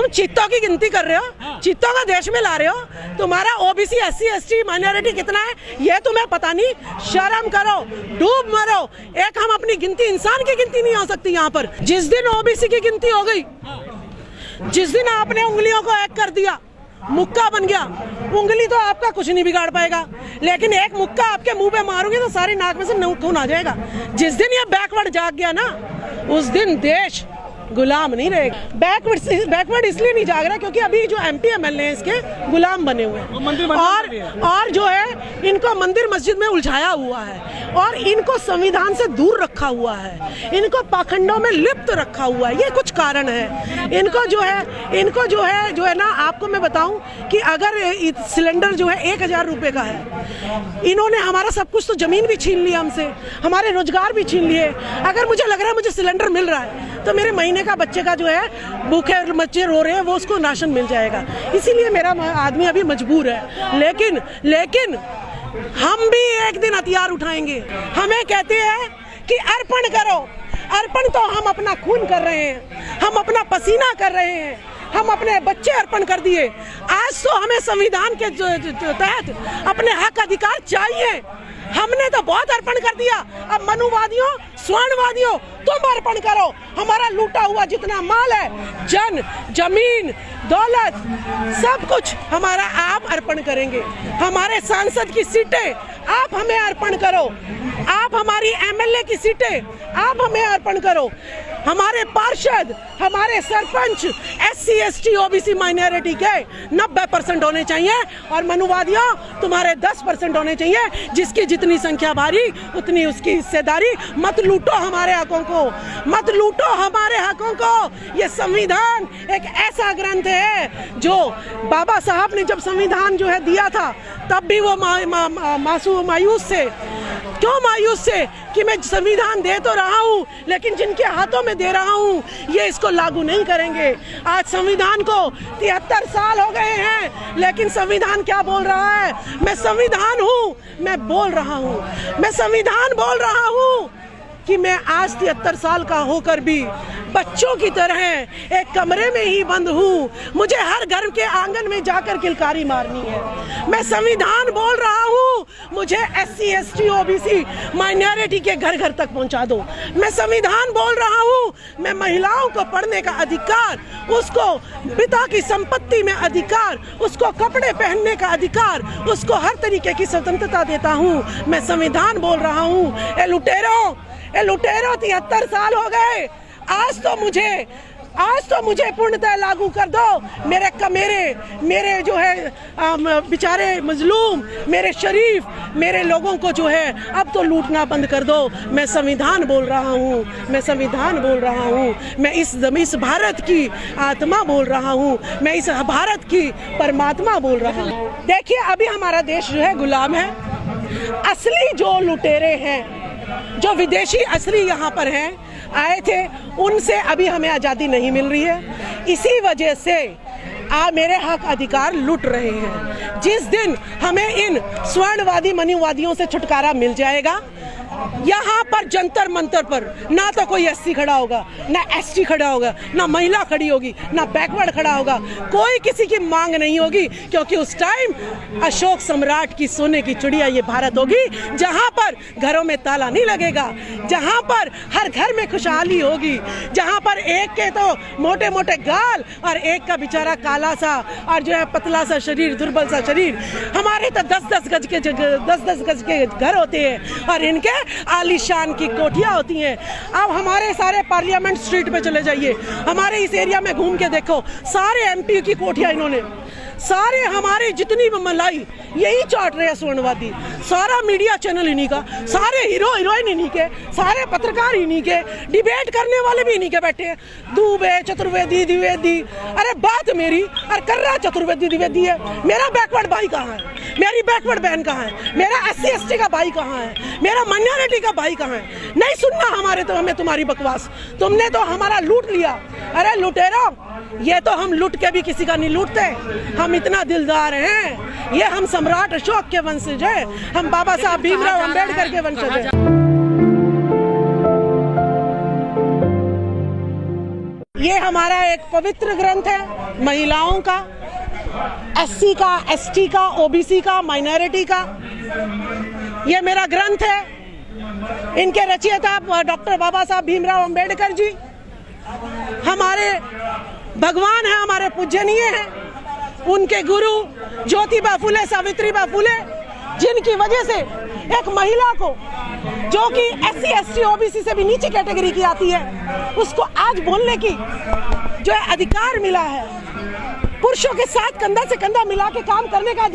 तुम चीतों की गिनती कर रहे हो, चीतों का देश में ला रहे हो। तुम्हारा ओबीसी एससी एसटी माइनॉरिटी कितना है ये तुम्हें पता नहीं। शर्म करो, डूब मरो। एक हम अपनी गिनती, इंसान की गिनती नहीं हो सकती यहाँ पर। जिस दिन ओबीसी की गिनती हो गई, जिस दिन आपने उंगलियों को एक कर दिया, मुक्का बन गया, उंगली तो आपका कुछ नहीं बिगाड़ पाएगा, लेकिन एक मुक्का आपके मुंह पे मारोगे तो सारी नाक में से खून आ जाएगा। जिस दिन ये बैकवर्ड जाग गया ना, उस दिन देश गुलाम नहीं रहेगा। बैकवर्ड इसलिए नहीं जाग रहा क्योंकि अभी जो एमपी एमएलए हैं इसके गुलाम बने हुए हैं, और जो है इनको मंदिर मस्जिद में उलझाया हुआ है, और इनको संविधान से दूर रखा हुआ है, इनको पाखंडों में लिप्त रखा हुआ है। ये कुछ कारण है। इनको जो है ना, आपको मैं बताऊं कि अगर सिलेंडर जो है 1000 रुपए का है, इन्होंने हमारा सब कुछ, तो जमीन भी छीन लिया हमसे, हमारे रोजगार भी छीन लिए। अगर मुझे लग रहा है मुझे सिलेंडर मिल रहा है तो मेरे महीने का बच्चे का जो है भूखे बच्चे रो रहे हैं, वो उसको राशन मिल जाएगा। इसीलिए मेरा आदमी अभी मजबूर है। लेकिन हम भी एक दिन हथियार उठाएंगे। हमें कहते हैं कि अर्पण करो। अर्पण तो हम अपना खून कर रहे हैं, हम अपना पसीना कर रहे हैं, हम अपने बच्चे अर्पण कर दिए। आज तो हमें संविधान के तहत अपने हक अधिकार चाहिए। हमने तो बहुत अर्पण कर दिया। अब मनुवादियों, स्वर्णवादियों, तुम अर्पण करो। हमारा लूटा हुआ जितना माल है, जमीन, दौलत, सब कुछ हमारा आप अर्पण करेंगे। हमारे सांसद की सीटें आप हमें अर्पण करो। आप हमारी एमएलए की सीटें आप हमें अर्पण करो। हमारे पार्षद, हमारे sarpanch SC ST OBC minority के 90% होने चाहिए, और मनुवादियों तुम्हारे 10% होने चाहिए। जिसकी जितनी संख्या भारी उतनी उसकी हिस्सेदारी। मत लूटो हमारे हकों को, मत लूटो हमारे हकों को। ये संविधान एक ऐसा ग्रंथ है जो बाबा साहब ने जब संविधान जो है दिया था, तब भी वो मायूस से। क्यों मायूस से? कि मैं संविधान दे तो रहा हूँ, लेकिन जिनके हाथों में दे रहा हूँ ये इसको लागू नहीं करेंगे। आज संविधान को 73 साल हो गए हैं, लेकिन संविधान क्या बोल रहा है? मैं संविधान हूँ, मैं बोल रहा हूँ, मैं संविधान बोल रहा हूँ कि मैं आज 73 साल का होकर भी बच्चों की तरह एक कमरे में ही बंद हूँ। मुझे हर घर के आंगन में जाकर किलकारी मारनी है। मैं संविधान बोल रहा हूँ, मुझे एससी एसटी ओबीसी माइनॉरिटी के घर घर तक पहुँचा दो। मैं संविधान बोल रहा हूँ, मैं महिलाओं को पढ़ने का अधिकार, उसको पिता की संपत्ति में अधिकार, उसको कपड़े पहनने का अधिकार, उसको हर तरीके की स्वतंत्रता देता हूँ। मैं संविधान बोल रहा हूँ। ए लुटेरो 73 साल हो गए। आज तो मुझे पूर्णतः लागू कर दो। मेरे जो है बेचारे मजलूम, मेरे शरीफ, मेरे लोगों को जो है अब तो लूटना बंद कर दो। मैं संविधान बोल रहा हूँ, मैं संविधान बोल रहा हूँ। मैं इस भारत की आत्मा बोल रहा हूँ, मैं इस भारत की परमात्मा बोल रहा हूँ। देखिए, अभी हमारा देश जो है गुलाम है। असली जो लुटेरे हैं, जो विदेशी असली यहाँ पर हैं, आए थे, उनसे अभी हमें आज़ादी नहीं मिल रही है। इसी वजह से मेरे हक अधिकार लुट रहे हैं। जिस दिन हमें इन स्वर्णवादी मनुवादियों से छुटकारा मिल जाएगा, यहाँ पर जंतर मंतर पर ना तो कोई एससी खड़ा होगा, ना एसटी खड़ा होगा, ना महिला खड़ी होगी, ना बैकवर्ड खड़ा होगा। कोई किसी की मांग नहीं होगी, क्योंकि उस टाइम अशोक सम्राट की सोने की चिड़िया ये भारत होगी, जहाँ पर घरों में ताला नहीं लगेगा, जहाँ पर हर घर में खुशहाली होगी, जहाँ पर एक के तो मोटे मोटे गाल और एक का बेचारा काला सा और जो है पतला सा शरीर, दुर्बल सा शरीर। हमारे तो 10-10 गज के घर होते हैं और इनके आलीशान की कोठियां होती हैं। अब हमारे सारे पार्लियामेंट स्ट्रीट पे चले जाइए, हमारे इस एरिया में घूम के देखो, सारे एमपी की कोठियां इन्होंने, सारे हमारे जितनी भी मलाई यही चाट रहे हैं स्वर्णवादी। सारा मीडिया चैनल इन्हीं का, सारे हीरो हीरोइन इन्हीं के, सारे पत्रकार इन्हीं के, डिबेट करने वाले भी इन्हीं के बैठे हैं। दुबे, चतुर्वेदी, द्विवेदी। अरे बात मेरी और कर रहा चतुर्वेदी द्विवेदी है। मेरा बैकवर्ड भाई कहाँ है? मेरी बैकवर्ड बहन कहाँ है? मेरा एससी एसटी का भाई कहाँ है? मेरा माइनॉरिटी का भाई कहाँ है? नहीं सुनना हमें तुम्हारी बकवास। तुमने तो हमारा लूट लिया। अरे लुटेरो, ये तो हम लूट के भी किसी का नहीं लूटते। हम इतना दिलदार हैं। ये हम सम्राट अशोक के वंशज हैं, हम बाबा साहब भीमराव अंबेडकर के वंशज हैं। ये हमारा एक पवित्र ग्रंथ है, महिलाओं का, एससी का, एसटी का, ओबीसी का, माइनॉरिटी का। ये मेरा ग्रंथ है। इनके रचयिता डॉक्टर बाबा साहब भीमराव अंबेडकर जी हमारे भगवान हैं, हमारे पूजनीय हैं। उनके गुरु ज्योतिबा फुले, सावित्रीबा फुले, जिनकी वजह से एक महिला को जो कि एससी, एसटी, ओबीसी से भी नीची कैटेगरी की आती है, उसको आज बोलने की जो है अधिकार मिला है। पुरुषों के साथ कंधा से कंधा मिला के काम करने का अधिकार